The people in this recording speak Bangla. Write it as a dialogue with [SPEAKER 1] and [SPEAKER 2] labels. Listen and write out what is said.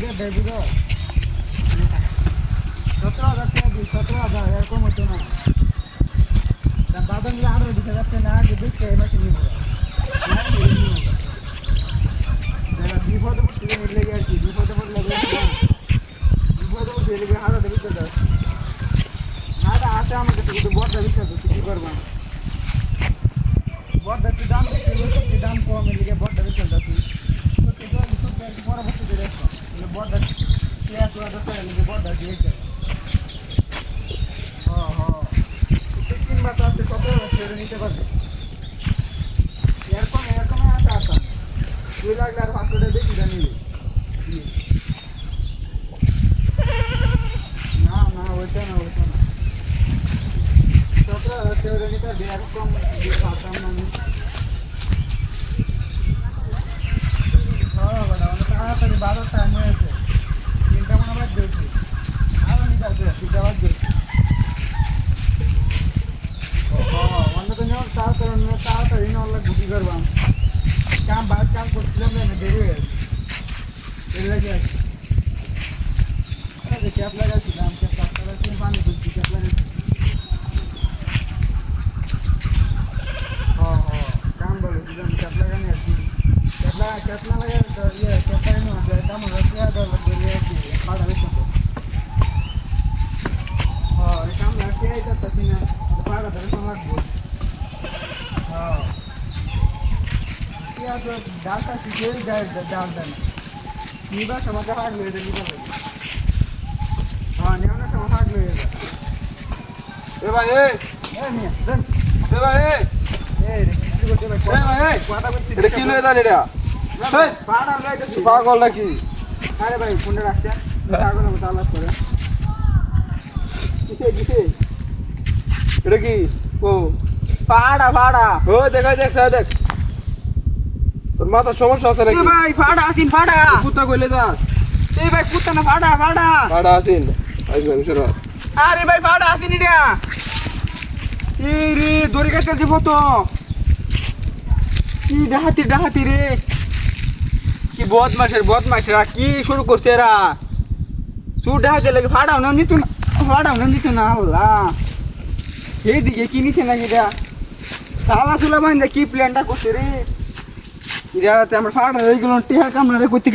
[SPEAKER 1] 17,000 এরকম হতো না। বাদাম আরো দিতে যাচ্ছে না, যে দেখতে এবার নিব বিপদে পড়তে লেগে আর কি, বিপদে পড়লে বিপদে পড়তে লেগে হারা দেবে না আছে আমার কাছে, কিন্তু বড়টা বিখ্যাত, তুই কি করবা? বড়টা একটু দাম বেশি, সত্যি দাম কম, এদিকে বড়টা বিখ্যাত তুই সত্যি পরবর্তীতে দেখো বড়টা বড়টা দিয়েছে। কিংবা তো আছে কত ছেড়ে নিতে পারবে, এরকম এরকম আছে আসা 2 লাখ আর 500 টাকা বেশি জানিয়ে না না ওইটা না 17,000 ছেড়ে নিতে পারবে, এরকম আসতাম না আমি। তাড়াতাড়ি 12 টাইম হয়েছে, 3টা মনে বাদ দিয়েছি, আরো নিতে আসবে 3টা বাদ দিয়েছি। তাড়াতাড়ি নলে গুটি করবাম, কাম বাদ কাম করছিলাম না, দেরি হয়ে গেছে, দেরি লাগে আছে। ক্যাপ লাগাইছিলাম, ক্যাপ লাগাইছি, পানি দিচ্ছি, ক্যাপ লাগাইছি। কাম বলেছিলাম ক্যাপ লাগানি আর কি, ক্যাপ না লাগাই ক্যাপ লাগানো দাম লাগবে আর কি, পাড়া বেশি এই কাম লাগছে, এইটা পাচ্ছি না, পাড়া ধরে লাগবে। ডালটা শিখে ডালটা নিবা সমাজে হাট লয়ে যায়, নিবা নেওয়ানোর সময় হাট লয়ে যায়।
[SPEAKER 2] এ ভাই এ ভাই এটা কি লয়ে যান? এটা পাগল নাকি?
[SPEAKER 1] আরে ভাই ফোনটা রাখছে, পাগল মতো আলাপ করে কিসে
[SPEAKER 2] এটা কি? ও
[SPEAKER 1] পাড়া
[SPEAKER 2] ও দেখাই দেখ দেখ, তোর মাথার সমস্যা আছে নাকি?
[SPEAKER 1] ভাই ফাড়া আসিন ফাড়া,
[SPEAKER 2] কুত্তা কইলে যা
[SPEAKER 1] এই ভাই কুত্তা না ফাড়া
[SPEAKER 2] ভাড়া আসিন আসবেন সর।
[SPEAKER 1] আরে ভাই ফাড়া আসিন এটা, এই রে দড়ি কাটতে দিব তো, কি ডাহাতি রে, কি বদমাশেরা কি শুরু করছে এরা, তুই ডাহাতে লাগে ফাড়াও না দিত না বলা, এইদিকে কি নিচ্ছে নাকি এটা, সালা সুলা বান্ধে কি প্ল্যানটা করছে রে, এরা আমরা ফাড়া এইগুলো টিহা কামড়া রে করতে